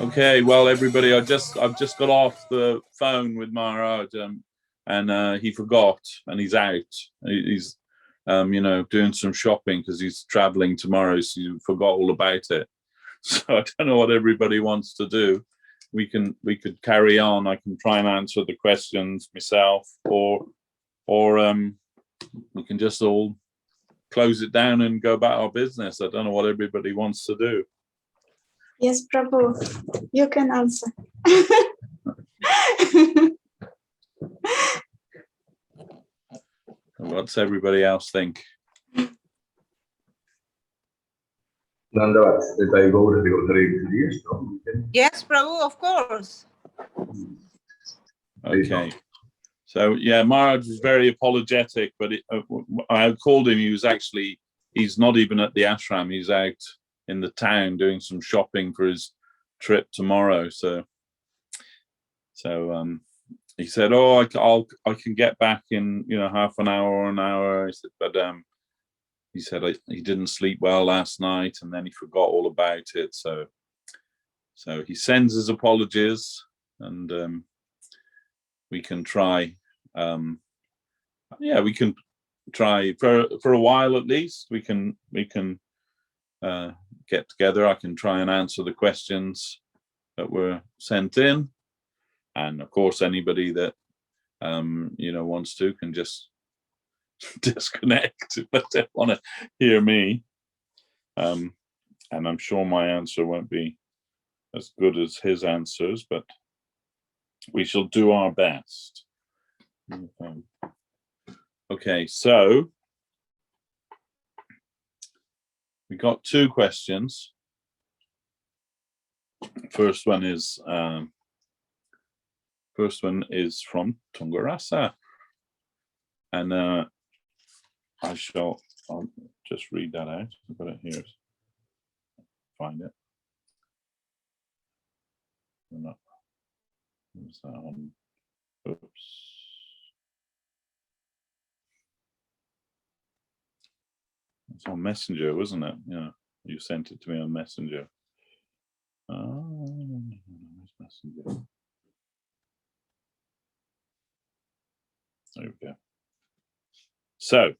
Okay, well, everybody, I've just got off the phone with Maharaj, and he forgot, and he's out. He's doing some shopping because he's traveling tomorrow, so he forgot all about it. So I don't know what everybody wants to do. We could carry on. I can try and answer the questions myself, or we can just all close it down and go about our business. I don't know what everybody wants to do. Yes, Prabhu, you can answer. What's everybody else think? Yes, Prabhu, of course. Okay. So yeah, Maharaj was very apologetic, but I called him. He's not even at the ashram. He's out in the town doing some shopping for his trip tomorrow. So he said, "Oh, I can get back in half an hour or an hour." He said, but he said he didn't sleep well last night, and then he forgot all about it. So he sends his apologies, and we can try. We can try for a while at least. We can get together. I can try and answer the questions that were sent in, and of course anybody that wants to can just disconnect if they don't want to hear me, and I'm sure my answer won't be as good as his answers, but we shall do our best. Okay, so we got two questions. First one is from Tungarasa, and I'll just read that out. I've got it here. Find it. No. Where's that one? Oops. It's on Messenger, wasn't it? Yeah, you sent it to me on Messenger. Messenger. There we go. So,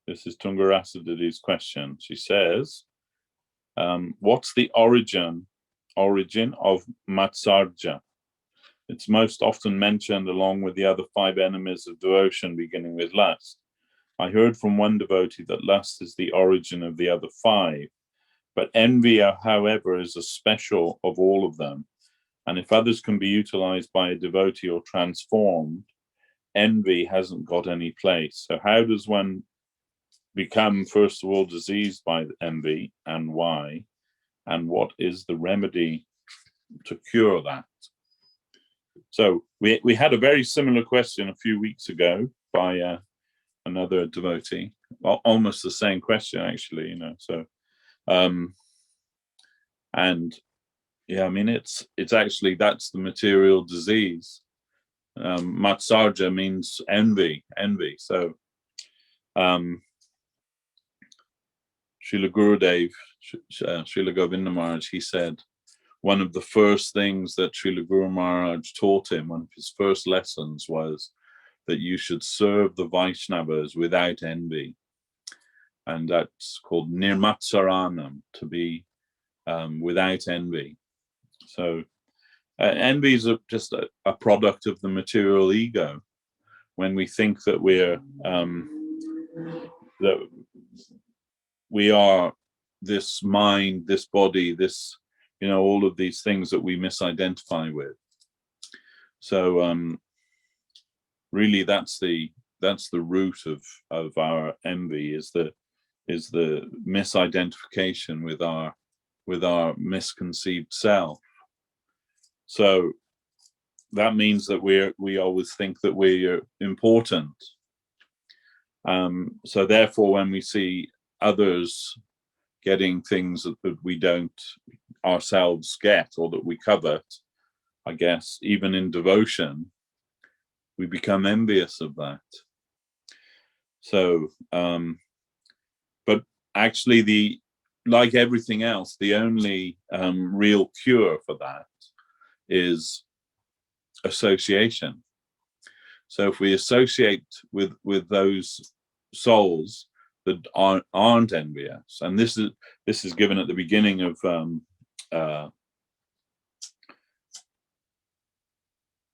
this is Tungarasa Didi's question. She says, what's the origin of Matsarja? It's most often mentioned along with the other 5 enemies of devotion, beginning with lust. I heard from one devotee that lust is the origin of the other 5, but envy, however, is a special of all of them. And if others can be utilized by a devotee or transformed, envy hasn't got any place. So how does one become, first of all, diseased by envy, and why? And what is the remedy to cure that? So we had a very similar question a few weeks ago by another devotee, well, almost the same question actually, So, and yeah, I mean it's actually, that's the material disease. Matsarja means envy. So, Srila Gurudev, Srila Govinda Maharaj, he said, one of the first things that Srila Guru Maharaj taught him, one of his first lessons, was that you should serve the Vaishnavas without envy. And that's called Nirmatsaranam, to be without envy. So envy is just a product of the material ego. When we think that we are this mind, this body, this, all of these things that we misidentify with. So really that's the root of our envy, is the misidentification with our misconceived self. So that means that we always think that we're important, So therefore, when we see others getting things that we don't ourselves get or that we covet, I guess, even in devotion, we become envious of that. So, but actually, like everything else, the only real cure for that is association. So if we associate with those souls that aren't envious, and this is given at the beginning of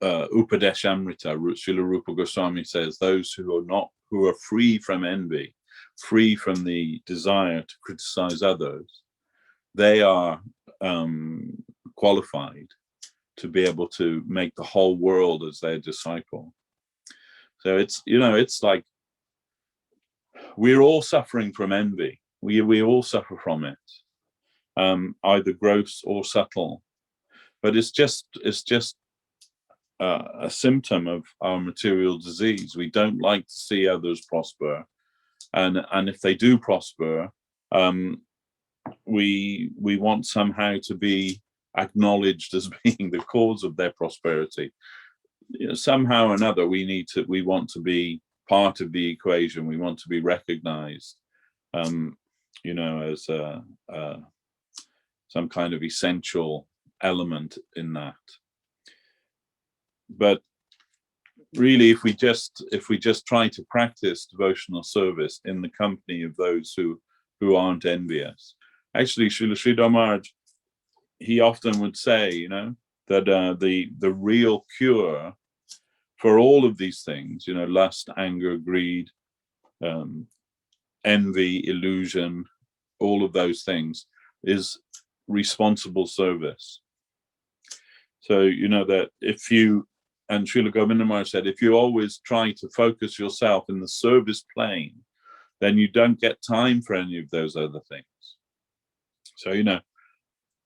Upadeshamrita, Srila Rupa Goswami says, those who are free from envy, free from the desire to criticize others, they are qualified to be able to make the whole world as their disciple. So it's like we're all suffering from envy. We all suffer from it, either gross or subtle. But it's just a symptom of our material disease. We don't like to see others prosper, and if they do prosper, we want somehow to be acknowledged as being the cause of their prosperity. Somehow or another, we want to be part of the equation. We want to be recognized, as some kind of essential element in that. But really, if we just try to practice devotional service in the company of those who aren't envious, actually, Srila Sridhar Maharaj, he often would say, that the real cure for all of these things, lust, anger, greed, envy, illusion, all of those things, is responsible service. So, that if you, and Srila Govinda Maharaj said, if you always try to focus yourself in the service plane, then you don't get time for any of those other things. So,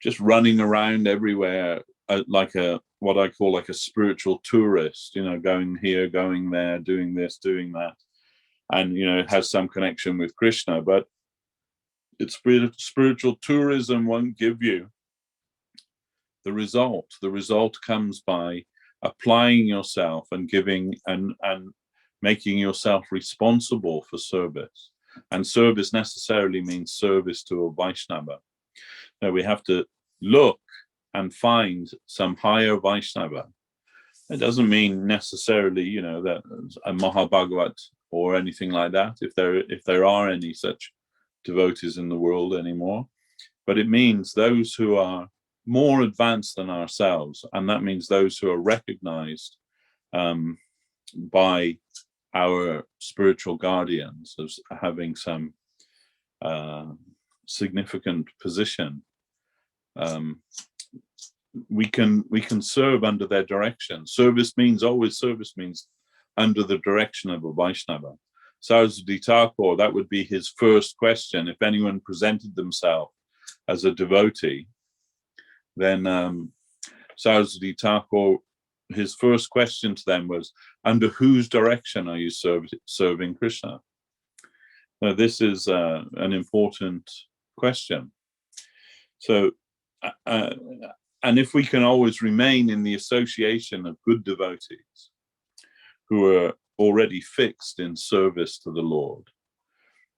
just running around everywhere like what I call like a spiritual tourist, going here, going there, doing this, doing that, and it has some connection with Krishna, but it's spiritual tourism won't give you the result. The result comes by applying yourself and giving and making yourself responsible for service. And service necessarily means service to a Vaishnava. Now we have to look and find some higher Vaishnava. It doesn't mean necessarily, that a Mahabhagavat or anything like that, if there are any such devotees in the world anymore. But it means those who are more advanced than ourselves, and that means those who are recognized by our spiritual guardians as having some significant position. We can serve under their direction. Service means under the direction of a Vaishnava. Saraswati Thakur, that would be his first question. If anyone presented themselves as a devotee, then Saraswati Thakur, his first question to them was, under whose direction are you serving Krishna? Now, this is an important question. So, and if we can always remain in the association of good devotees who are already fixed in service to the Lord,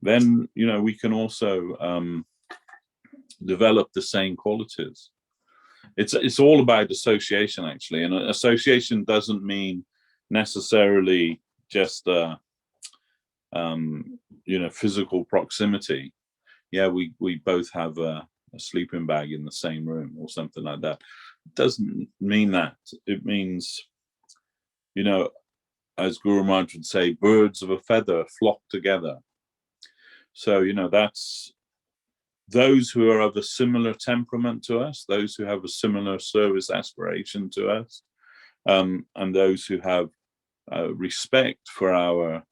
then, we can also develop the same qualities. It's all about association, actually, and association doesn't mean necessarily just physical proximity. Yeah, we both have a sleeping bag in the same room or something like that. It doesn't mean that. It means, as Guru Maharaj would say, birds of a feather flock together. So, that's those who are of a similar temperament to us, those who have a similar service aspiration to us, and those who have respect for our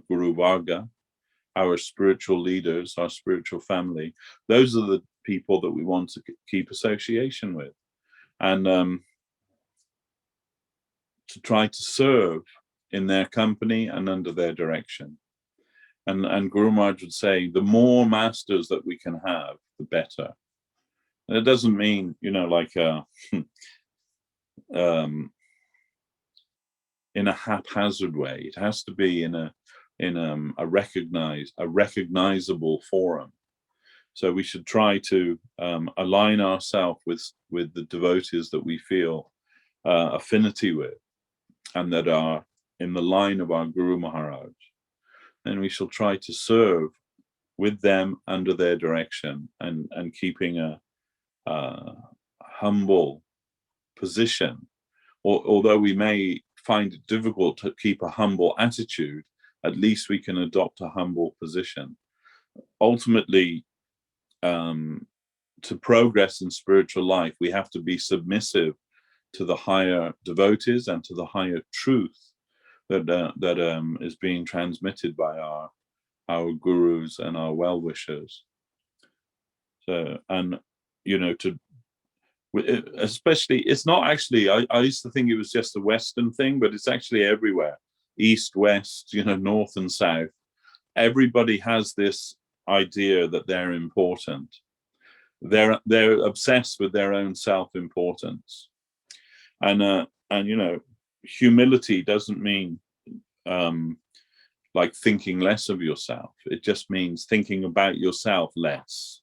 Guru Varga, our spiritual leaders, our spiritual family. Those are the people that we want to keep association with, and to try to serve in their company and under their direction. And Guru Maharaj would say, the more masters that we can have, the better. And it doesn't mean, like in a haphazard way. It has to be in a recognizable forum. So we should try to align ourselves with the devotees that we feel affinity with, and that are in the line of our Guru Maharaj. And we shall try to serve with them under their direction, and keeping a humble position. Although we may find it difficult to keep a humble attitude, at least we can adopt a humble position. Ultimately, to progress in spiritual life, we have to be submissive to the higher devotees and to the higher truth that is being transmitted by our gurus and our well-wishers. So, and especially, it's not actually, I used to think it was just a Western thing, but it's actually everywhere. East, West, North and South. Everybody has this idea that they're important. They're obsessed with their own self-importance. And humility doesn't mean like thinking less of yourself. It just means thinking about yourself less,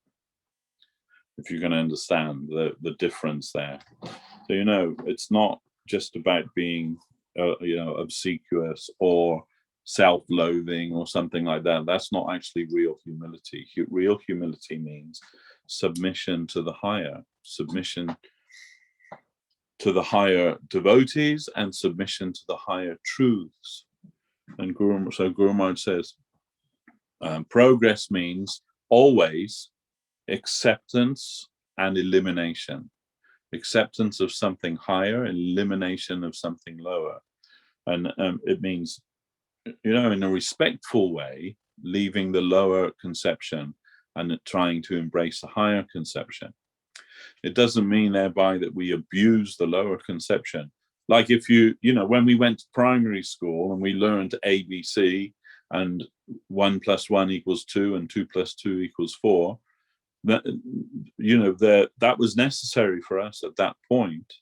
if you're going to understand the difference there. So, it's not just about being, obsequious or self-loathing or something like that. That's not actually real humility. Real humility means submission to the higher, submission to the higher devotees, and submission to the higher truths. And Guru Maharaj says, progress means always acceptance and elimination. Acceptance of something higher, elimination of something lower. And it means, in a respectful way, leaving the lower conception and trying to embrace the higher conception. It doesn't mean thereby that we abuse the lower conception. Like if when we went to primary school and we learned ABC and 1 + 1 = 2 and 2 + 2 = 4, that was necessary for us at that point.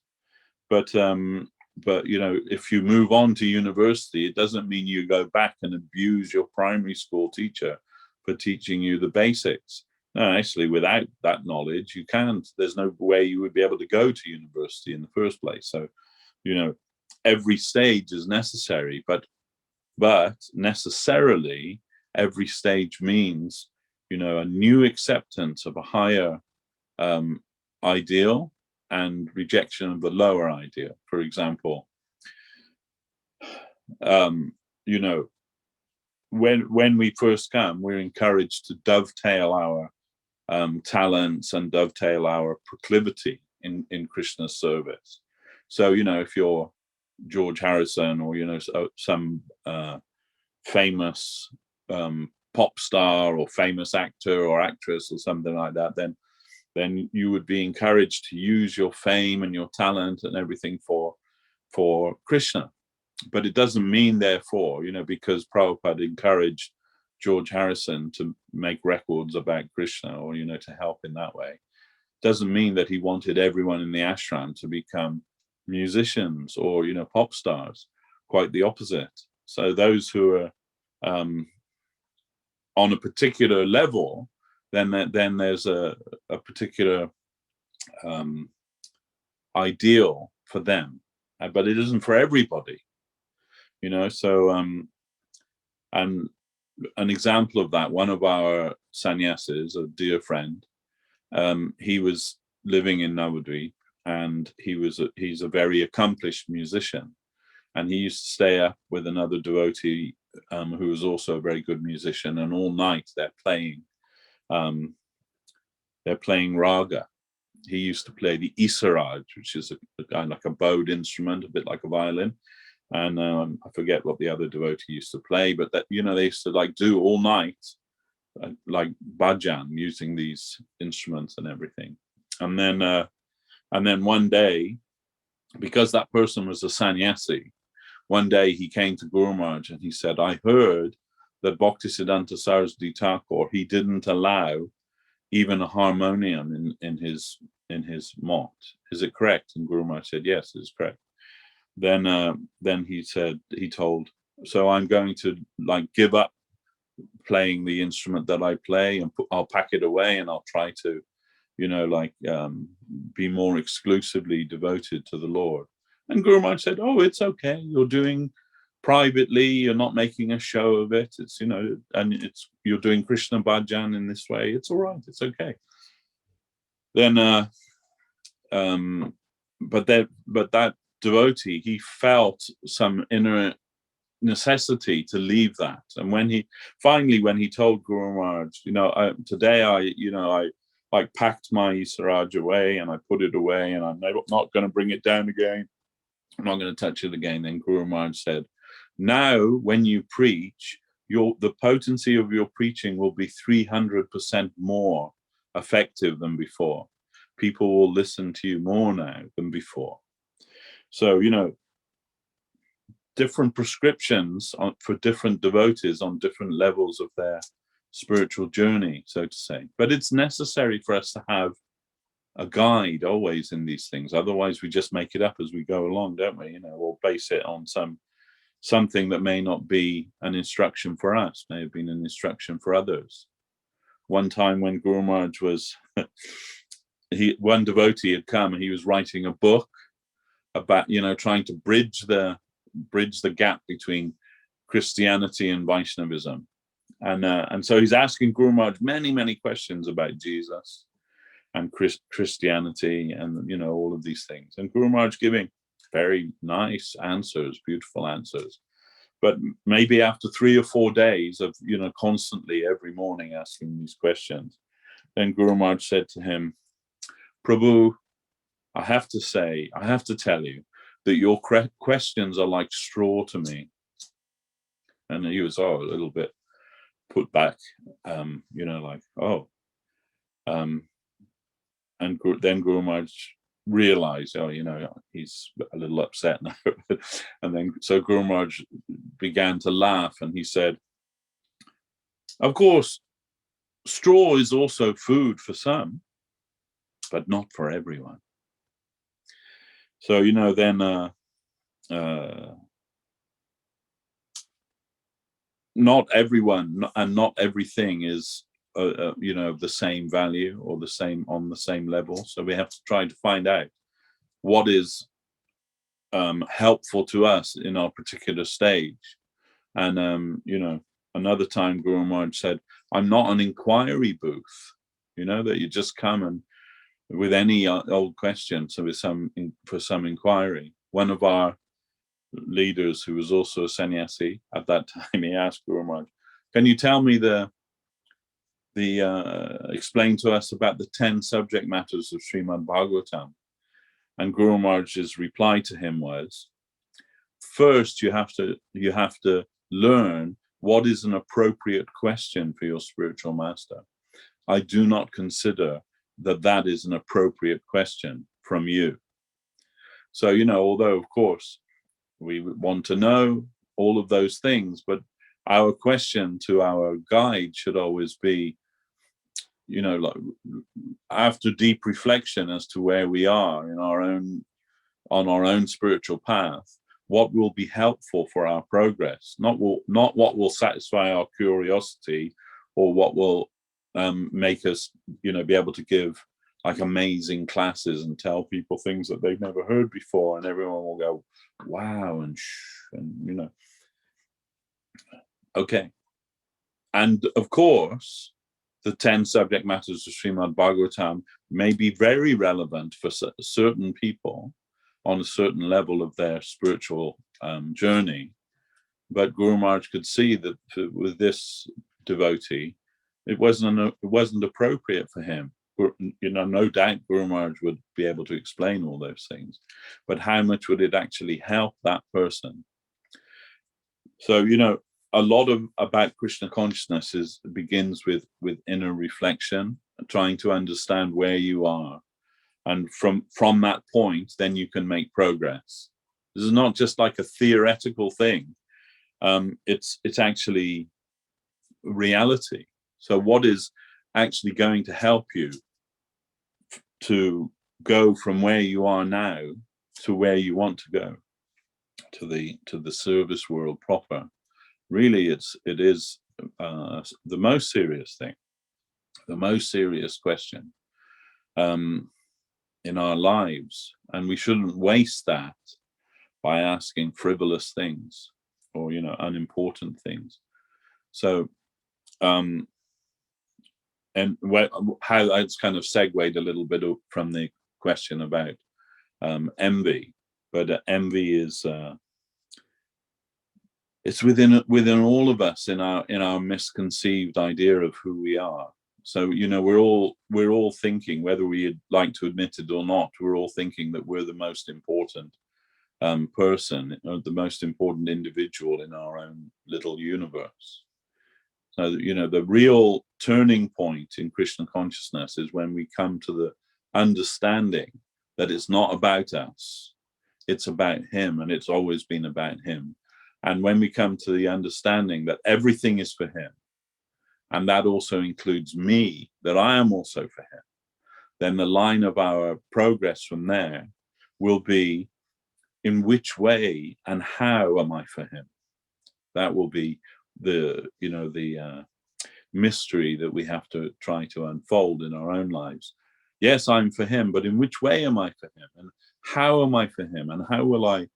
But if you move on to university, it doesn't mean you go back and abuse your primary school teacher for teaching you the basics. No, actually, without that knowledge, you can't. There's no way you would be able to go to university in the first place. So, every stage is necessary, but necessarily every stage means, a new acceptance of a higher ideal and rejection of the lower ideal. For example, when we first come, we're encouraged to dovetail our talents and dovetail our proclivity in Krishna's service. So, if you're George Harrison or, some famous pop star or famous actor or actress or something like that, then you would be encouraged to use your fame and your talent and everything for Krishna. But it doesn't mean, therefore, because Prabhupada encouraged George Harrison to make records about Krishna or, to help in that way, doesn't mean that he wanted everyone in the ashram to become musicians or, pop stars. Quite the opposite. So those who are on a particular level, then there's a particular ideal for them, but it isn't for everybody. So and an example of that, one of our sannyasis, a dear friend, he was living in Navadvip, and he's a very accomplished musician, and he used to stay up with another devotee who was also a very good musician, and all night they're playing raga. He used to play the isaraj, which is a kind of like a bowed instrument, a bit like a violin. And I forget what the other devotee used to play, but that, they used to do all night, like bhajan, using these instruments and everything. And then one day, because that person was a sannyasi, one day he came to Guru Maharaj and he said, I heard that Bhaktisiddhanta Saraswati Thakur, he didn't allow even a harmonium in his mott. Is it correct? And Guru Maharaj said, yes, it's correct. Then he told, so I'm going to like give up playing the instrument that I play, and I'll pack it away, and I'll try to, be more exclusively devoted to the Lord. And Guru Maharaj said, oh, it's okay. You're doing privately. You're not making a show of it. It's, and you're doing Krishna bhajan in this way. It's all right. It's okay. Then, but that devotee, he felt some inner necessity to leave that. And when he told Guru Maharaj, today I like packed my Isaraj away and I put it away, and I'm not going to bring it down again. I'm not going to touch it again. Then Guru Maharaj said, now when you preach, the potency of your preaching will be 300% more effective than before. People will listen to you more now than before. So, different prescriptions for different devotees on different levels of their spiritual journey, so to say. But it's necessary for us to have a guide always in these things. Otherwise, we just make it up as we go along, don't we? Or base it on something that may not be an instruction for us, may have been an instruction for others. One time when Guru Maharaj was, one devotee had come and he was writing a book about, trying to bridge the gap between Christianity and Vaishnavism. And so he's asking Guru Maharaj many questions about Jesus and Christianity and, all of these things. And Guru Maharaj giving very nice answers, beautiful answers. But maybe after 3 or 4 days of, constantly every morning asking these questions, then Guru Maharaj said to him, Prabhu, I have to tell you that your questions are like straw to me. And he was a little bit put back, and then Guru Maharaj realized, he's a little upset now. And then so Guru Maharaj began to laugh, and he said, of course, straw is also food for some, but not for everyone. So, then not everyone and not everything is, of the same value or on the same level. So we have to try to find out what is helpful to us in our particular stage. And, another time Guru Maharaj said, I'm not an inquiry booth, that you just come and with any old question, so for some inquiry. One of our leaders, who was also a sannyasi at that time, he asked Guru Maharaj, can you tell me explain to us about the 10 subject matters of Srimad Bhagavatam? And Guru Maharaj's reply to him was, first you have to learn what is an appropriate question for your spiritual master. I do not consider that is an appropriate question from you. So, although of course we want to know all of those things, but our question to our guide should always be, after deep reflection as to where we are on our own spiritual path, what will be helpful for our progress, not what will satisfy our curiosity or what will make us, be able to give like amazing classes and tell people things that they've never heard before, and everyone will go, wow, and okay. And of course, the 10 subject matters of Srimad Bhagavatam may be very relevant for certain people on a certain level of their spiritual journey. But Guru Maharaj could see that with this devotee, it wasn't appropriate for him. No doubt Guru Maharaj would be able to explain all those things, but how much would it actually help that person? So, a lot about Krishna consciousness begins with inner reflection, trying to understand where you are. And from that point, then you can make progress. This is not just like a theoretical thing. It's actually reality. So what is actually going to help you to go from where you are now to where you want to go, to the service world proper? Really, it is the most serious thing, the most serious question in our lives, and we shouldn't waste that by asking frivolous things or unimportant things. So and how that's kind of segued a little bit from the question about envy, but envy is it's within all of us in our misconceived idea of who we are. So we're all thinking, whether we'd like to admit it or not, we're all thinking that we're the most important person, or the most important individual in our own little universe. So the real turning point in Krishna consciousness is when we come to the understanding that it's not about us, it's about him, and it's always been about him. And when we come to the understanding that everything is for him, and that also includes me, that I am also for him, then the line of our progress from there will be, in which way and how am I for him? That will be the mystery that we have to try to unfold in our own lives. Yes, I'm for him, but in which way am I for him? And how am I for him? And how will I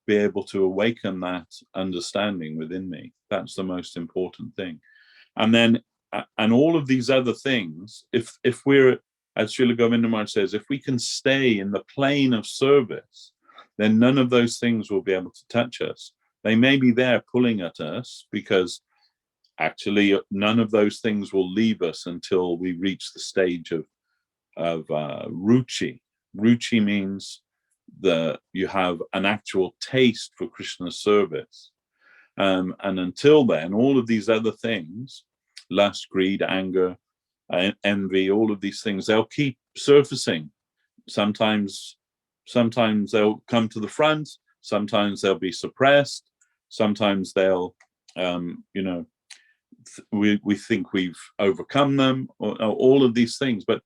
be able to awaken that understanding within me? That's the most important thing. And then, and all of these other things, if we're, as Srila Govinda Maharaj says, if we can stay in the plane of service, then none of those things will be able to touch us. They may be there pulling at us, because actually none of those things will leave us until we reach the stage of ruchi. Ruchi means you have an actual taste for Krishna's service. And until then, all of these other things, lust, greed, anger, envy, all of these things, they'll keep surfacing. Sometimes they'll come to the front, sometimes they'll be suppressed, sometimes they'll we think we've overcome them, or all of these things, but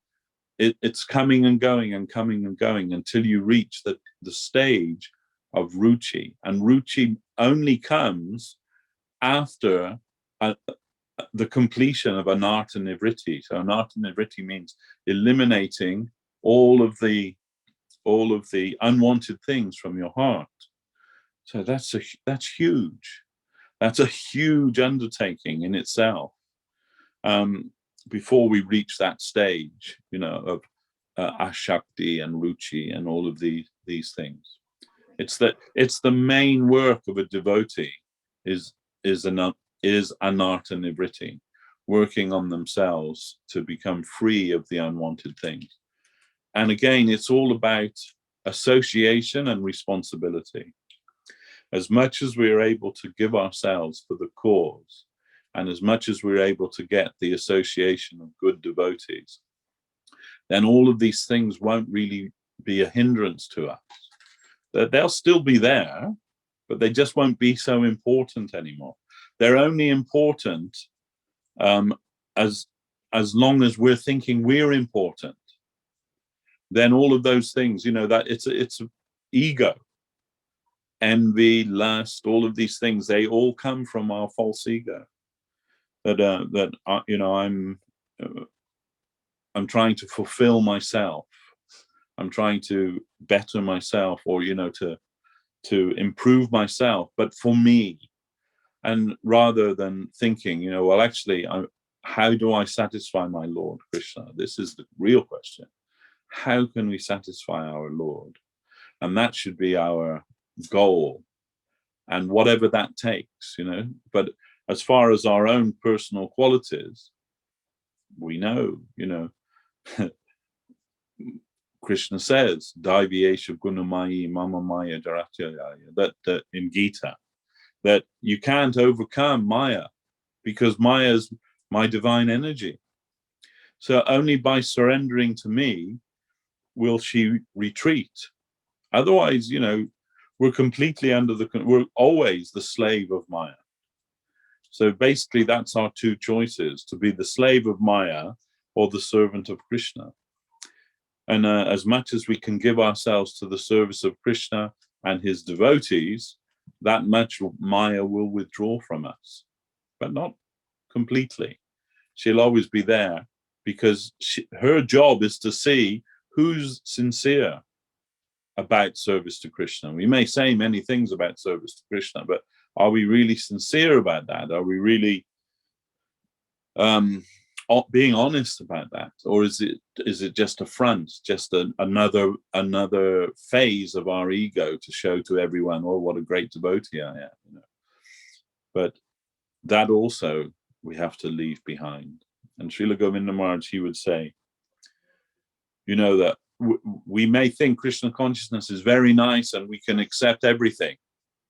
it's coming and going and coming and going until you reach the stage of ruchi. And ruchi only comes after the completion of anartha nivritti. So anartha nivritti means eliminating all of the unwanted things from your heart. So that's huge. That's a huge undertaking in itself. Before we reach that stage, of ashakti and ruchi and all of these things, it's the main work of a devotee is anartha nivritti, working on themselves to become free of the unwanted things. And again, it's all about association and responsibility. As much as we're able to give ourselves for the cause, and as much as we're able to get the association of good devotees, then all of these things won't really be a hindrance to us. They'll still be there, but they just won't be so important anymore. They're only important as long as we're thinking we're important. Then all of those things, that it's ego, envy, lust, all of these things, they all come from our false ego. I'm trying to fulfill myself. I'm trying to better myself, or to improve myself, but for me. And rather than thinking, well, actually, how do I satisfy my Lord Krishna? This is the real question. How can we satisfy our Lord? And that should be our goal, and whatever that takes, But as far as our own personal qualities, we know, Krishna says, Daiviyesha Gunamayi Mama Maya Jaratyaya, that in Gita, that you can't overcome Maya, because Maya is my divine energy. So only by surrendering to me will she retreat. Otherwise, we're completely we're always the slave of Maya. So basically that's our two choices, to be the slave of Maya or the servant of Krishna. And as much as we can give ourselves to the service of Krishna and his devotees, that much Maya will withdraw from us, but not completely. She'll always be there because her job is to see who's sincere about service to Krishna. We may say many things about service to Krishna, but are we really sincere about that? Are we really being honest about that, or is it just a front, just another phase of our ego to show to everyone, oh, what a great devotee I am, you know? But that also we have to leave behind. And Srila Govinda Maharaj, he would say, you know, that we may think Krishna consciousness is very nice and we can accept everything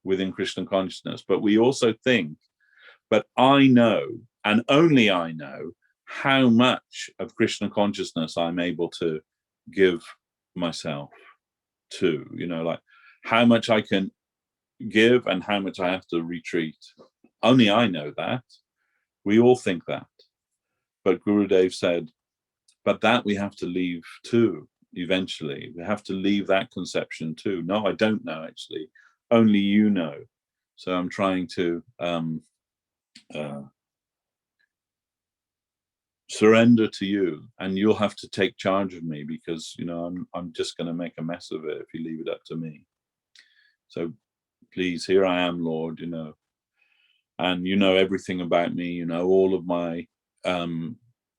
within Krishna consciousness, but we also think, but I know, and only I know, how much of Krishna consciousness I'm able to give myself to, you know, like how much I can give and how much I have to retreat. Only I know that. We all think that. But Gurudev said, but that we have to leave too, eventually. We have to leave that conception too. No, I don't know, actually. Only you know. So I'm trying to surrender to you, and you'll have to take charge of me, because, you know, I'm just going to make a mess of it if you leave it up to me. So please, here I am, Lord, you know, and you know everything about me, you know, all of my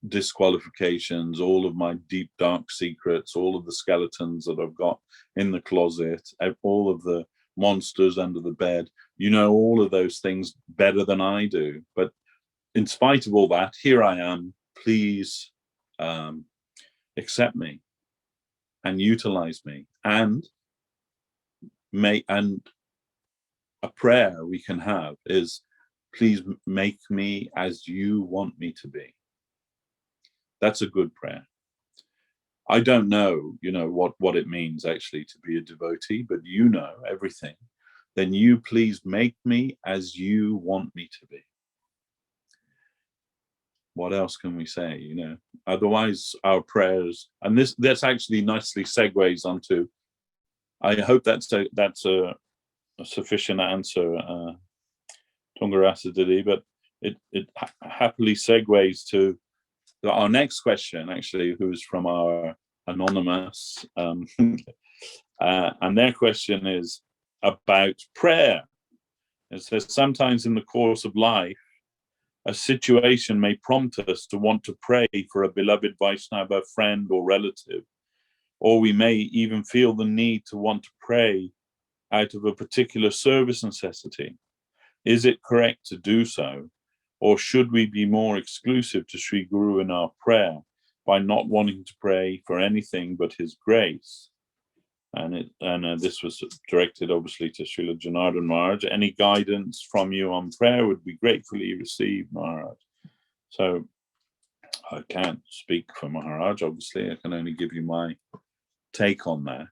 disqualifications, all of my deep dark secrets, all of the skeletons that I've got in the closet, all of the monsters under the bed, you know, all of those things better than I do. But in spite of all that, here I am. Please accept me and utilize me. And a prayer we can have is, please make me as you want me to be. That's a good prayer. I don't know, you know, what it means actually to be a devotee, but you know everything. Then you please make me as you want me to be. What else can we say, you know? Otherwise, our prayers, and that's actually nicely segues onto, I hope that's a sufficient answer, Tungarasa Didi, but it happily segues to our next question, actually, who's from our anonymous, and their question is about prayer. It says, sometimes in the course of life, a situation may prompt us to want to pray for a beloved Vaishnava friend or relative, or we may even feel the need to want to pray out of a particular service necessity. Is it correct to do so, or should we be more exclusive to Sri Guru in our prayer by not wanting to pray for anything but his grace? And this was directed obviously to Srila Janardan Maharaj. Any guidance from you on prayer would be gratefully received, Maharaj. So I can't speak for Maharaj, obviously. I can only give you my take on that.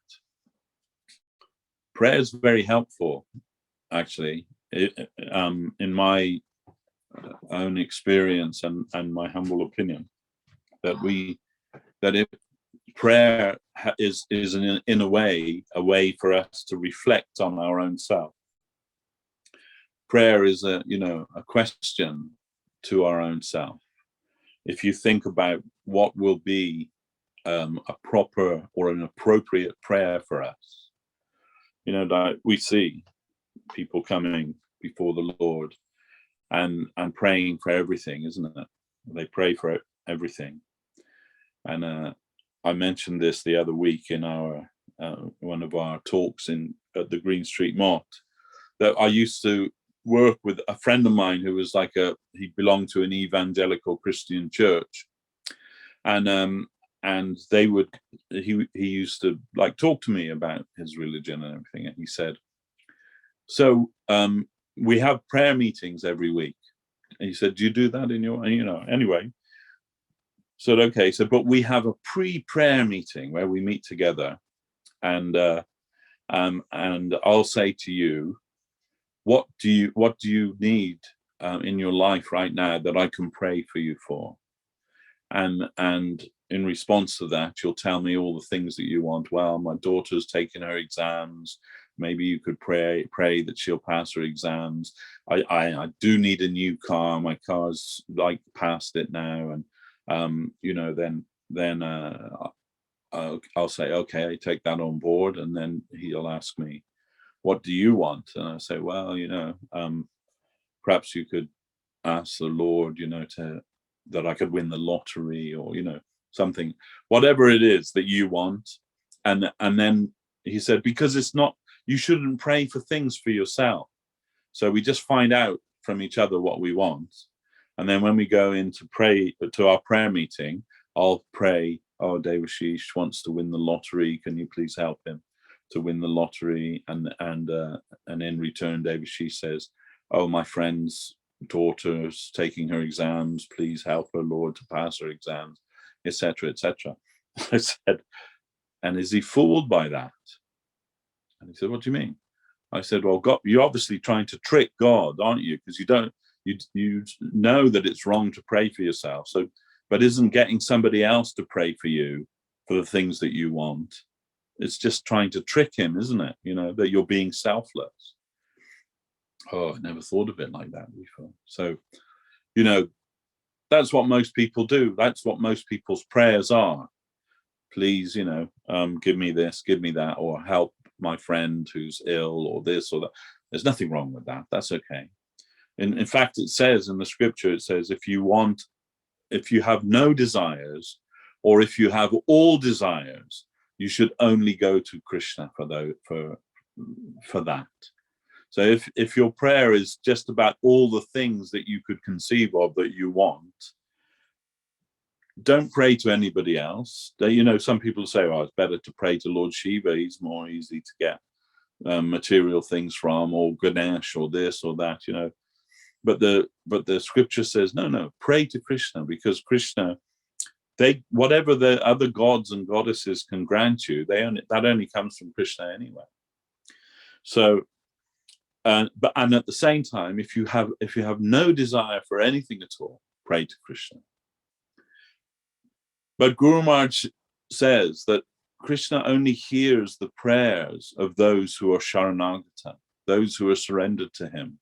Prayer is very helpful, actually, in my own experience and my humble opinion, that if prayer is in a way for us to reflect on our own self. Prayer is a question to our own self. If you think about what will be a proper or an appropriate prayer for us, you know, that we see people coming before the Lord and praying for everything, isn't it? They pray for everything. And I mentioned this the other week in our one of our talks at the Green Street Mott, that I used to work with a friend of mine who was he belonged to an evangelical Christian church, and he used to talk to me about his religion and everything, and he said, so we have prayer meetings every week. And he said, do you do that in your, anyway? So, okay, but we have a pre-prayer meeting where we meet together, and and I'll say to you, what do you need in your life right now that I can pray for you for? And in response to that, you'll tell me all the things that you want. Well, my daughter's taking her exams. Maybe you could pray that she'll pass her exams. I do need a new car. My car's like past it now. And then I'll say, okay, I take that on board. And then he'll ask me, what do you want? And I say, well, perhaps you could ask the Lord, that I could win the lottery, or something, whatever it is that you want. And then he said, because it's not, you shouldn't pray for things for yourself. So we just find out from each other what we want, and then when we go in to pray to our prayer meeting, I'll pray, oh, Devashish wants to win the lottery, can you please help him to win the lottery? And in return, Devashish says, oh, my friend's daughter's taking her exams, please help her, Lord, to pass her exams, etc., etc. I said, and is he fooled by that? And he said, what do you mean? I said, well, God, you're obviously trying to trick God, aren't you? Because you know that it's wrong to pray for yourself. So, but isn't getting somebody else to pray for you for the things that you want, it's just trying to trick him, isn't it? That you're being selfless. Oh, I never thought of it like that before. So, that's what most people do. That's what most people's prayers are. Please, give me this, give me that, or help my friend who's ill, or this or that. There's nothing wrong with that. That's okay. In fact, it says in the scripture, it says, if you have no desires, or if you have all desires, you should only go to Krishna for that. So if your prayer is just about all the things that you could conceive of that you want, don't pray to anybody else. Some people say, oh, it's better to pray to Lord Shiva. He's more easy to get material things from, or Ganesh, or this or that, But the scripture says, no, pray to Krishna, because Krishna, whatever the other gods and goddesses can grant you, that only comes from Krishna anyway. So, and at the same time, if you have no desire for anything at all, pray to Krishna. But Guru Maharaj says that Krishna only hears the prayers of those who are Sharanagata, those who are surrendered to him.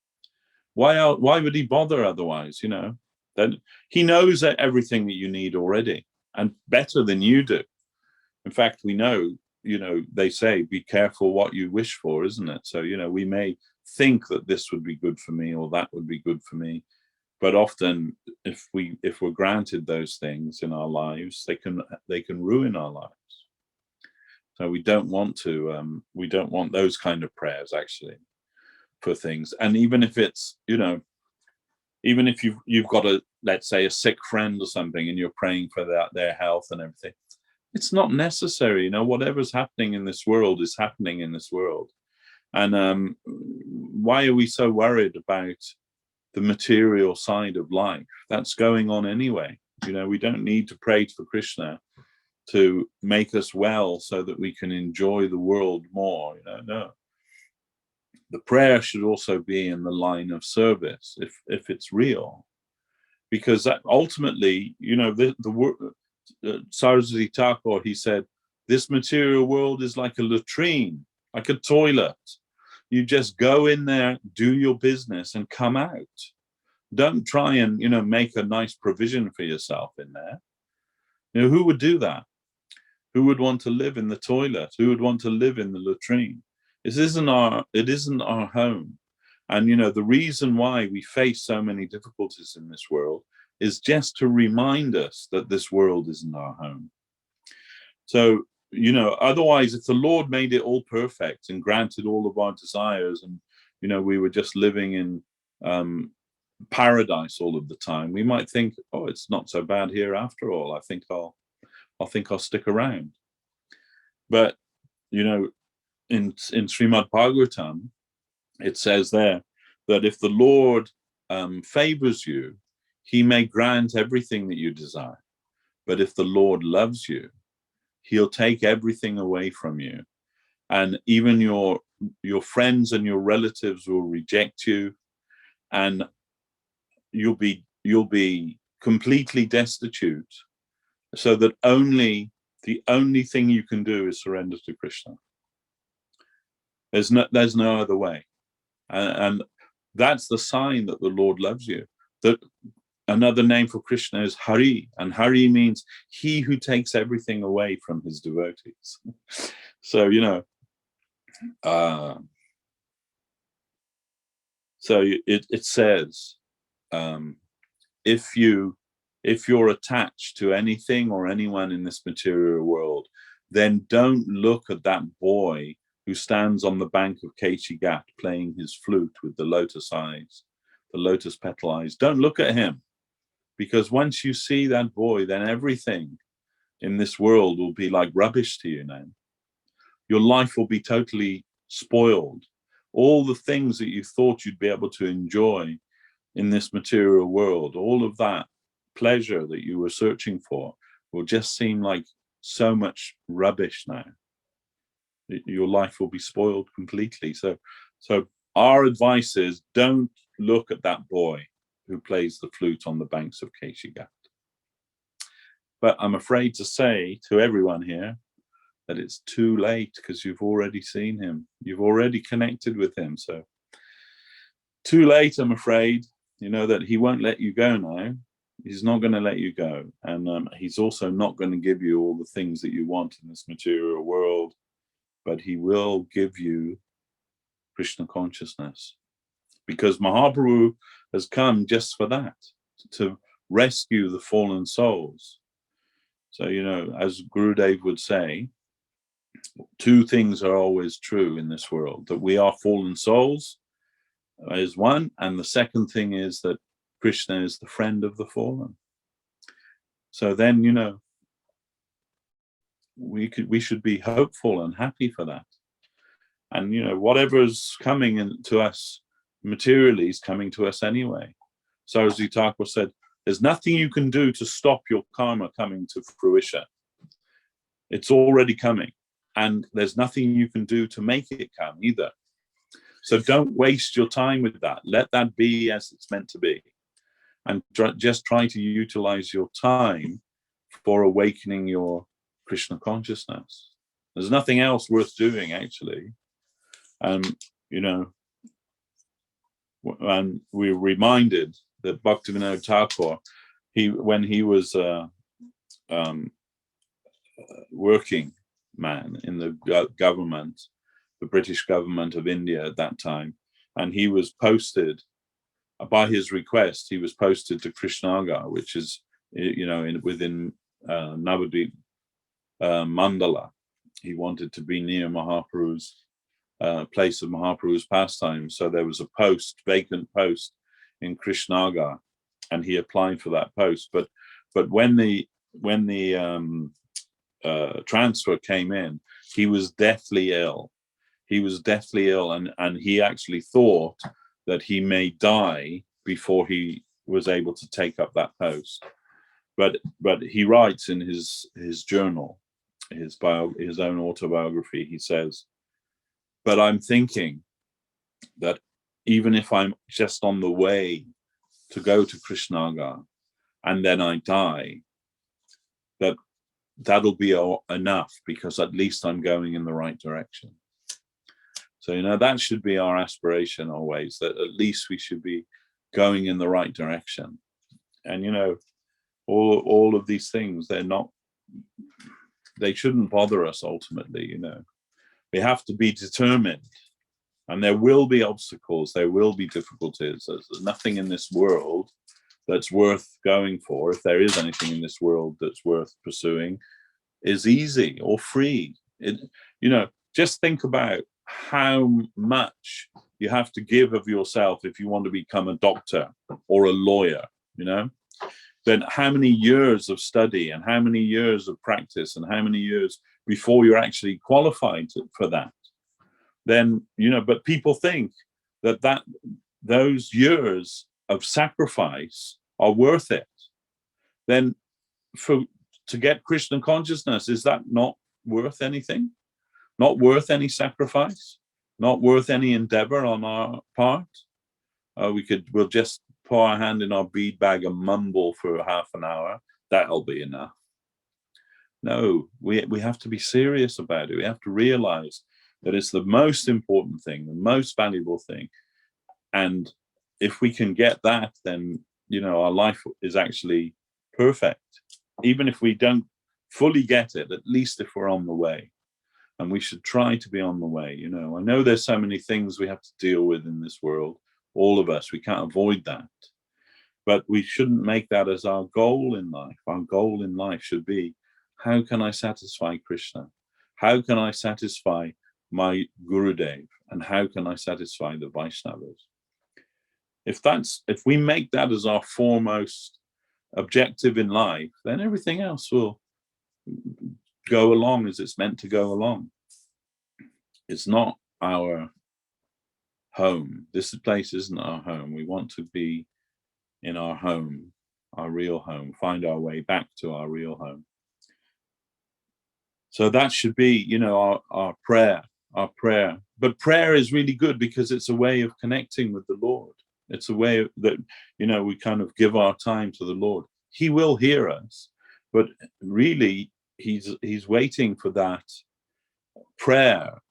Why would he bother otherwise? Then he knows everything that you need already, and better than you do. In fact, we know, they say, be careful what you wish for, isn't it? So, we may think that this would be good for me, or that would be good for me. But often, if we're granted those things in our lives, they can ruin our lives. So we don't want those kind of prayers, actually, for things. And even if it's, even if you've got let's say a sick friend or something, and you're praying for their health and everything, it's not necessary. Whatever's happening in this world is happening in this world. And why are we so worried about the material side of life? That's going on anyway. We don't need to pray for Krishna to make us well so that we can enjoy the world more. No. The prayer should also be in the line of service, if it's real, because that ultimately, Saraswati Thakur, he said, this material world is like a latrine, like a toilet. You just go in there, do your business, and come out. Don't try and make a nice provision for yourself in there. Who would do that? Who would want to live in the toilet? Who would want to live in the latrine? It isn't our home. And the reason why we face so many difficulties in this world is just to remind us that this world isn't our home. So otherwise, if the Lord made it all perfect and granted all of our desires, and we were just living in paradise all of the time, we might think, oh, it's not so bad here after all. I think I'll stick around. But in Srimad Bhagavatam, it says there that if the Lord favors you, he may grant everything that you desire. But if the Lord loves you, he'll take everything away from you and even your friends and your relatives will reject you, and you'll be completely destitute, so that the only thing you can do is surrender to Krishna. There's no other way, and that's the sign that the Lord loves you. That another name for Krishna is Hari, and Hari means he who takes everything away from his devotees. So so it says, if you're attached to anything or anyone in this material world, then don't look at that boy who stands on the bank of Kechi Ghat playing his flute with the lotus eyes, the lotus petal eyes. Don't look at him, because once you see that boy, then everything in this world will be like rubbish to you now. Your life will be totally spoiled. All the things that you thought you'd be able to enjoy in this material world, all of that pleasure that you were searching for will just seem like so much rubbish now. Your life will be spoiled completely. So our advice is, don't look at that boy who plays the flute on the banks of Kechi Ghat. But I'm afraid to say to everyone here that it's too late, because you've already seen him. You've already connected with him. So too late, I'm afraid. You know that he won't let you go now. He's not going to let you go. And he's also not going to give you all the things that you want in this material world, but he will give you Krishna consciousness. Because Mahaprabhu has come just for that, to rescue the fallen souls. So, as Gurudev would say, two things are always true in this world: that we are fallen souls is one, and the second thing is that Krishna is the friend of the fallen. So then, we should be hopeful and happy for that. And whatever's coming to us materially is coming to us anyway. Saraswati Thakur said, there's nothing you can do to stop your karma coming to fruition. It's already coming, and there's nothing you can do to make it come either. So don't waste your time with that. Let that be as it's meant to be, and just try to utilize your time for awakening your Krishna consciousness. There's nothing else worth doing, actually. And we're reminded that Bhaktivinoda Thakur, when he was working man in the government, the British government of India at that time, and he was posted, by his request, he was posted to Krishnagar, which is within Navadvip Mandala. He wanted to be near Mahaprabhu's place of Mahaprabhu's pastime. So there was a vacant post in Krishnagar, and he applied for that post. But when the transfer came in, he was deathly ill. He was deathly ill, and he actually thought that he may die before he was able to take up that post. But he writes in his journal, his own autobiography, he says, but I'm thinking that even if I'm just on the way to go to Krishnagar and then I die, that'll be enough, because at least I'm going in the right direction. So, that should be our aspiration always, that at least we should be going in the right direction. And, all of these things, they shouldn't bother us ultimately, We have to be determined, and there will be obstacles, there will be difficulties. There's nothing in this world that's worth going for, if there is anything in this world that's worth pursuing, is easy or free. Just think about how much you have to give of yourself if you want to become a doctor or a lawyer, then how many years of study and how many years of practice and how many years before you're actually qualified for that. Then, but people think that those years of sacrifice are worth it. Then to get Krishna consciousness, is that not worth anything? not worth any sacrifice, not worth any endeavor on our part. We'll just pour our hand in our bead bag and mumble for half an hour. That'll be enough. No, we have to be serious about it. We have to realize that it's the most important thing, the most valuable thing. And if we can get that, then, our life is actually perfect. Even if we don't fully get it, at least if we're on the way. And we should try to be on the way. I know there's so many things we have to deal with in this world. All of us, we can't avoid that. But we shouldn't make that as our goal in life. Our goal in life should be, how can I satisfy Krishna? How can I satisfy my Gurudev? And how can I satisfy the Vaishnavas? If we make that as our foremost objective in life, then everything else will go along as it's meant to go along. It's not our home. This place isn't our home. We want to be in our home, our real home, find our way back to our real home. So that should be, our prayer. But prayer is really good because it's a way of connecting with the Lord. It's a way that, we kind of give our time to the Lord. He will hear us, but really he's waiting for that prayer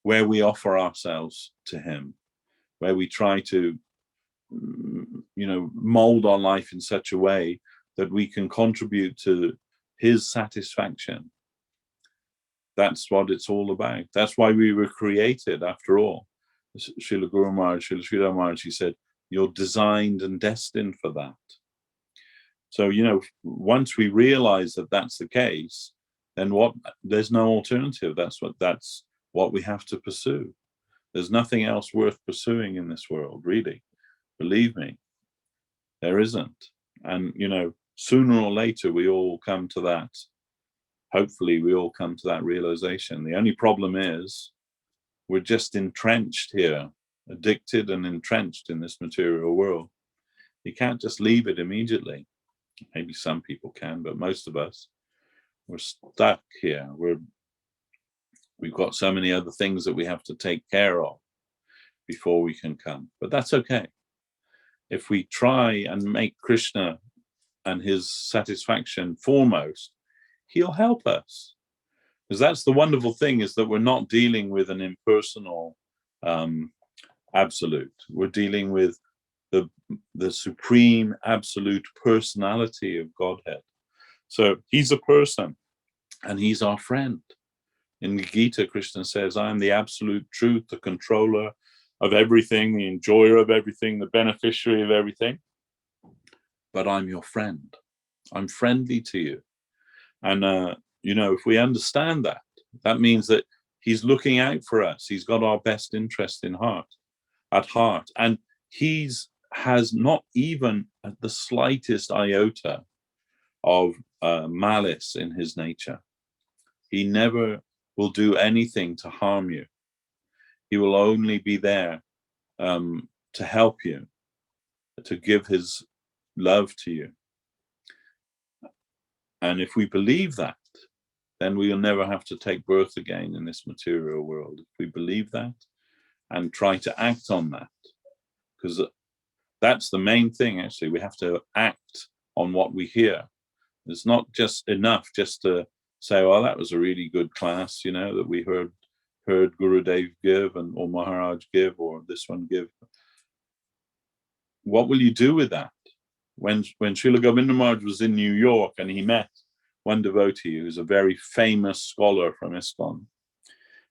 where we offer ourselves to him, where we try to, mold our life in such a way that we can contribute to his satisfaction. That's what it's all about. That's why we were created, after all. Srila Guru Maharaj, Srila Sridhar Maharaj, he said, you're designed and destined for that. So, once we realize that that's the case, then there's no alternative. That's what we have to pursue. There's nothing else worth pursuing in this world, really. Believe me, there isn't. And, sooner or later, we all come to that. Hopefully, we all come to that realization. The only problem is we're just entrenched here, addicted and entrenched in this material world. You can't just leave it immediately. Maybe some people can, but most of us, we're stuck here. We've got so many other things that we have to take care of before we can come. But that's okay. If we try and make Krishna and his satisfaction foremost, he'll help us. Because that's the wonderful thing, is that we're not dealing with an impersonal absolute. We're dealing with the supreme absolute personality of Godhead. So he's a person and he's our friend. In the Gita, Krishna says, I am the absolute truth, the controller of everything, the enjoyer of everything, the beneficiary of everything. But I'm your friend. I'm friendly to you. And, if we understand that, that means that he's looking out for us. He's got our best interest at heart. And has not even the slightest iota of malice in his nature. He never will do anything to harm you. He will only be there to help you, to give his love to you. And if we believe that, then we'll never have to take birth again in this material world. If we believe that and try to act on that, because that's the main thing, actually. We have to act on what we hear. It's not just enough just to say, well, that was a really good class, that we heard Gurudev give or Maharaj give or this one give. What will you do with that? When Srila Govinda Maharaj was in New York and he met one devotee who's a very famous scholar from ISKCON,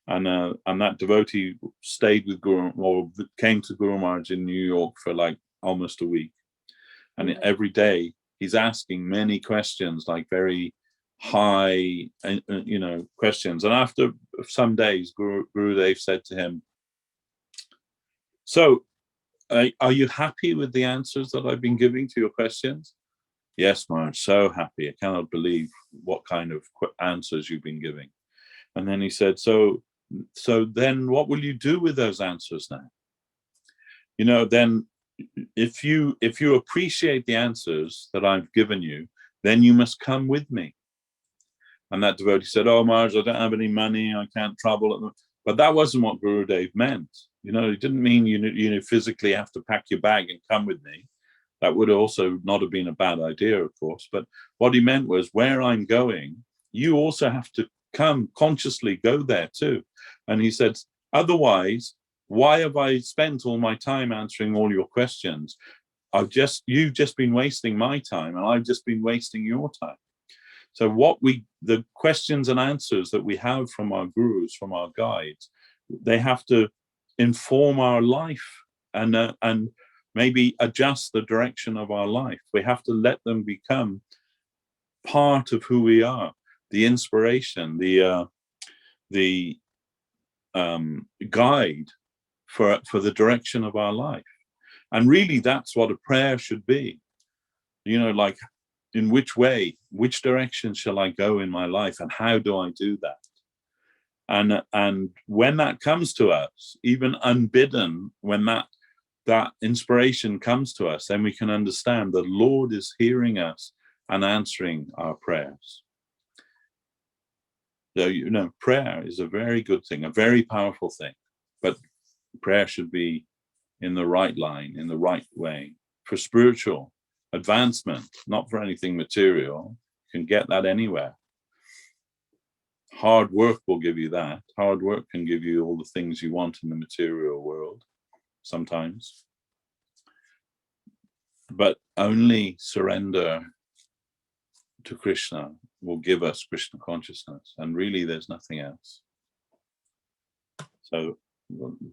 and that devotee stayed with Guru, or came to Guru Maharaj in New York for like almost a week, and every day he's asking many questions, like very high, questions. And after some days, Gurudev said to him, so are you happy with the answers that I've been giving to your questions? Yes, Maharaj, so happy. I cannot believe what kind of answers you've been giving. And then he said, so then what will you do with those answers now? Then if you appreciate the answers that I've given you, then you must come with me. And that devotee said, "Oh, Maharaj, I don't have any money. I can't travel." But that wasn't what Gurudev meant. You know, it didn't mean you physically have to pack your bag and come with me. That would also not have been a bad idea, of course. But what he meant was, where I'm going, you also have to come consciously, go there too. And he said, otherwise, why have I spent all my time answering all your questions? You've just been wasting my time, and I've just been wasting your time. So the questions and answers that we have from our gurus, from our guides, they have to inform our life and maybe adjust the direction of our life. We have to let them become part of who we are, the inspiration, the guide for the direction of our life. And really, that's what a prayer should be. You know, like, in which way, which direction shall I go in my life, and how do I do that? And when that comes to us, even unbidden, when that inspiration comes to us, then we can understand the Lord is hearing us and answering our prayers. So, you know, prayer is a very good thing, a very powerful thing, but prayer should be in the right line, in the right way, for spiritual advancement, not for anything material. You can get that anywhere. Hard work will give you that. Hard work can give you all the things you want in the material world sometimes. But only surrender to Krishna will give us Krishna consciousness. And really, there's nothing else. So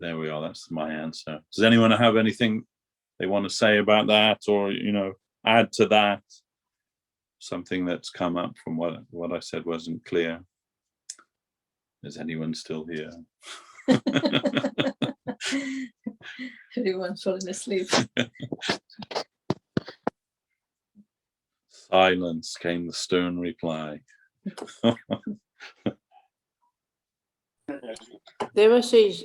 there we are. That's my answer. Does anyone have anything they want to say about that, or, you know, add to that? Something that's come up from what I said wasn't clear. Is anyone still here? Everyone's falling asleep. Silence, came the stern reply. Devashis,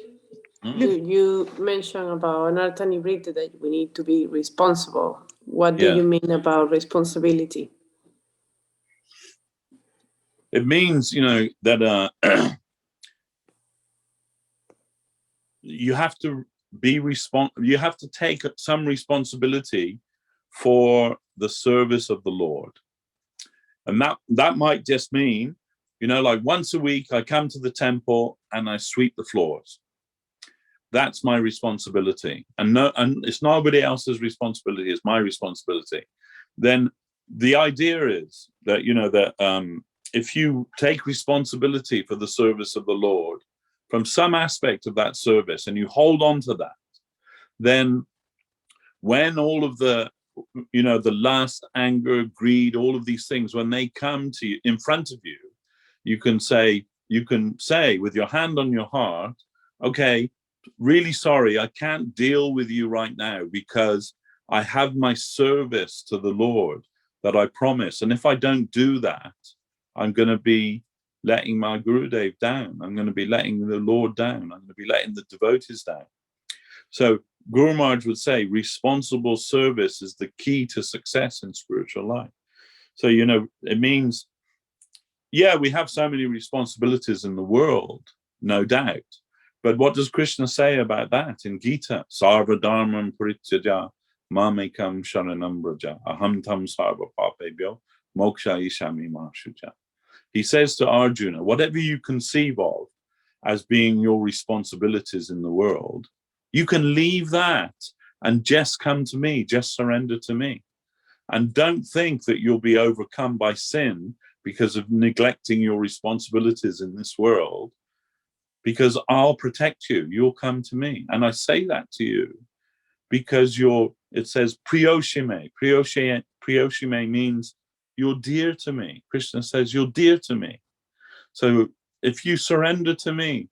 you mentioned about Anartha Nivriti, that we need to be responsible. What do you mean about responsibility? It means, you know, that you have to be you have to take some responsibility for the service of the Lord. And that might just mean, you know, like once a week I come to the temple and I sweep the floors. That's my responsibility. And it's nobody else's responsibility, it's my responsibility. Then the idea is that, you know, that if you take responsibility for the service of the Lord from some aspect of that service and you hold on to that, then when all of the, you know, the lust, anger, greed, all of these things, when they come to you in front of you, you can say with your hand on your heart, okay, really sorry, I can't deal with you right now because I have my service to the Lord that I promise. And if I don't do that, I'm going to be letting my Gurudev down. I'm going to be letting the Lord down. I'm going to be letting the devotees down. So Guru Maharaj would say responsible service is the key to success in spiritual life. So, you know, it means, yeah, we have so many responsibilities in the world, no doubt. But what does Krishna say about that in Gita? Sarva dharmam parityaja mamekam sharanam braja aham tam sarva papebhyo moksha ishami marshuja. He says to Arjuna, whatever you conceive of as being your responsibilities in the world, you can leave that and just come to me, just surrender to me. And don't think that you'll be overcome by sin because of neglecting your responsibilities in this world, because I'll protect you. You'll come to me. And I say that to you because it says priyoshime. Priyoshime means you're dear to me. Krishna says you're dear to me. So if you surrender to me,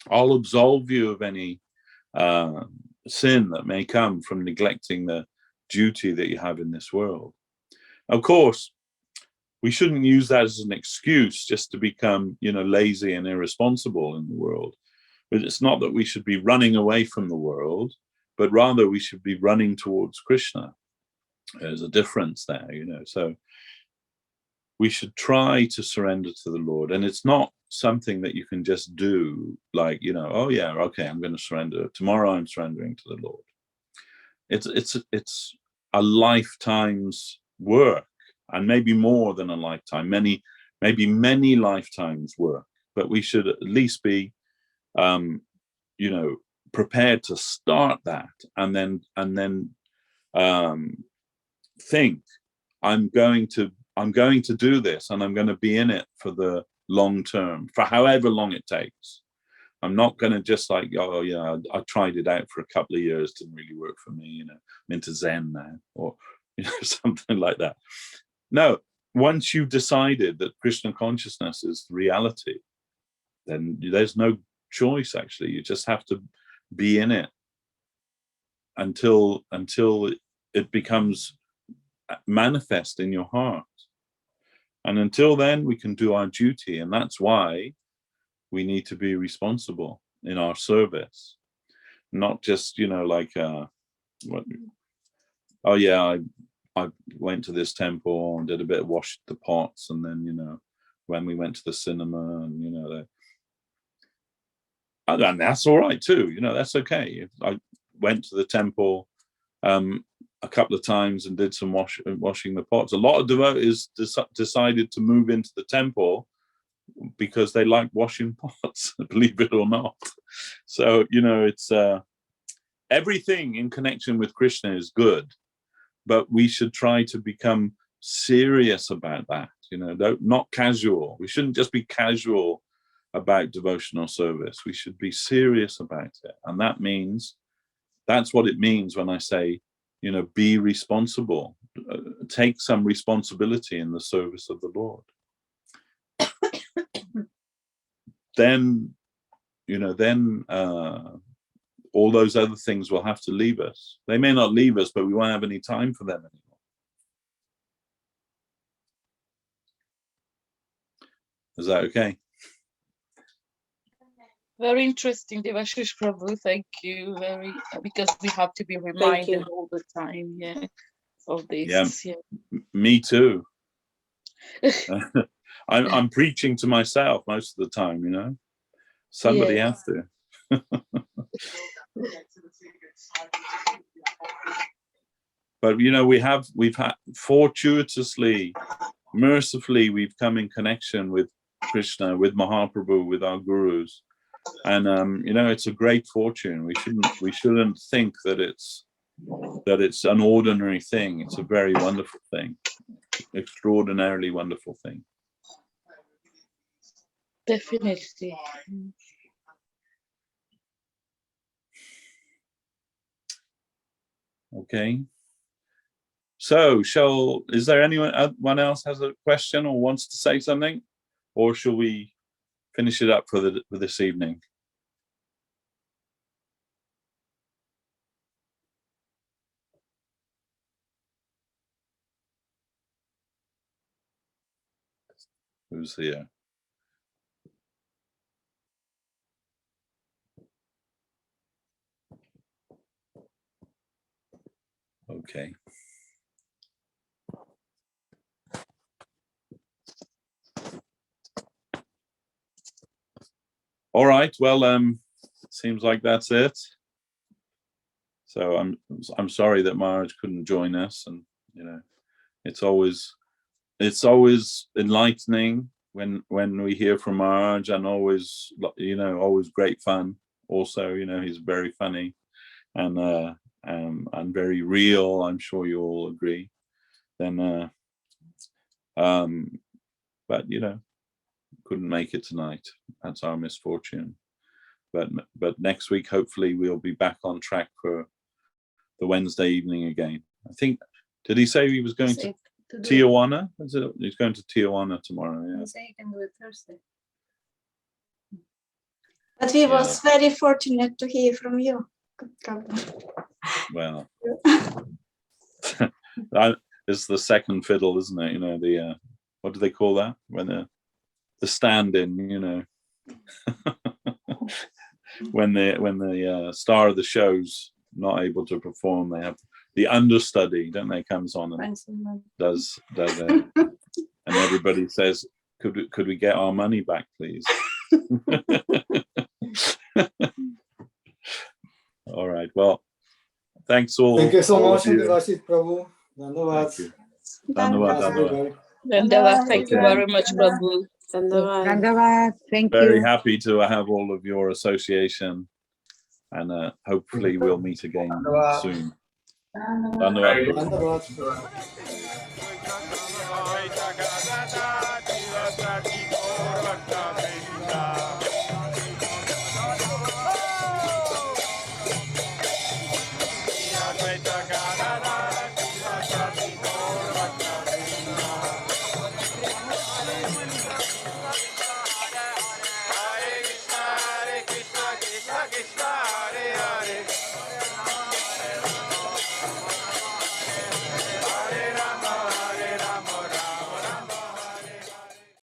I'll absolve you of any sin that may come from neglecting the duty that you have in this world. Of course, we shouldn't use that as an excuse just to become, you know, lazy and irresponsible in the world. But it's not that we should be running away from the world, but rather we should be running towards Krishna. There's a difference there, you know. So we should try to surrender to the Lord. And it's not something that you can just do like, oh yeah, okay, I'm going to surrender. Tomorrow I'm surrendering to the Lord. It's a lifetime's work, and maybe more than a lifetime, maybe many lifetimes work. But we should at least be, prepared to start that, and then think, I'm going to do this, and I'm going to be in it for the long term, for however long it takes. I'm not going to just like, oh yeah, I tried it out for a couple of years, didn't really work for me, I'm into Zen now, or something like that. No, once you've decided that Krishna consciousness is reality, then there's no choice, actually. You just have to be in it until it becomes manifest in your heart. And until then, we can do our duty. And that's why we need to be responsible in our service. Not just, I went to this temple and did a bit of wash the pots. And then, when we went to the cinema and, and that's all right too. That's okay. I went to the temple a couple of times and did some washing the pots. A lot of devotees decided to move into the temple because they like washing pots, believe it or not. So, it's everything in connection with Krishna is good, but we should try to become serious about that, not casual. We shouldn't just be casual about devotional service. We should be serious about it. And that's what it means when I say, be responsible, take some responsibility in the service of the Lord. Then all those other things will have to leave us. They may not leave us, but we won't have any time for them anymore. Is that okay? Very interesting, Devashis Prabhu. Thank you. Because we have to be reminded all the time, of this. Yeah. Me too. I'm preaching to myself most of the time, Somebody has to. But we've had fortuitously, mercifully, we've come in connection with Krishna, with Mahaprabhu, with our gurus, and it's a great fortune. We shouldn't think that it's an ordinary thing. It's a very wonderful thing, extraordinarily wonderful thing. Definitely. Okay. So is there anyone else has a question or wants to say something, or shall we finish it up for this evening? Who's here? Okay. All right. Well, seems like that's it. So I'm sorry that Maharaj couldn't join us, and it's always enlightening when we hear from Maharaj, and always great fun. Also, he's very funny and very real. I'm sure you all agree. Then, but couldn't make it tonight. That's our misfortune. But next week, hopefully, we'll be back on track for the Wednesday evening again. I think, did he say he was going to Tijuana? He's going to Tijuana tomorrow. Yeah. He said he can do it Thursday. But we was very fortunate to hear from you. Well, it's the second fiddle, isn't it? The what do they call that when the stand-in? when the star of the show's not able to perform, they have the understudy, don't they? Comes on and does it, and everybody says, could we get our money back, please? All right. Well, thanks all. Thank you so all much, of you. Devashis Prabhu. Dhanyavad. Thank you. Dhanyavad, dhanyavad. Dandava, thank you very much, Prabhu. Dhanyavad. Thank Very you. happy to have all of your association, and hopefully we'll meet again soon. Dhanyavad. Dhanyavad.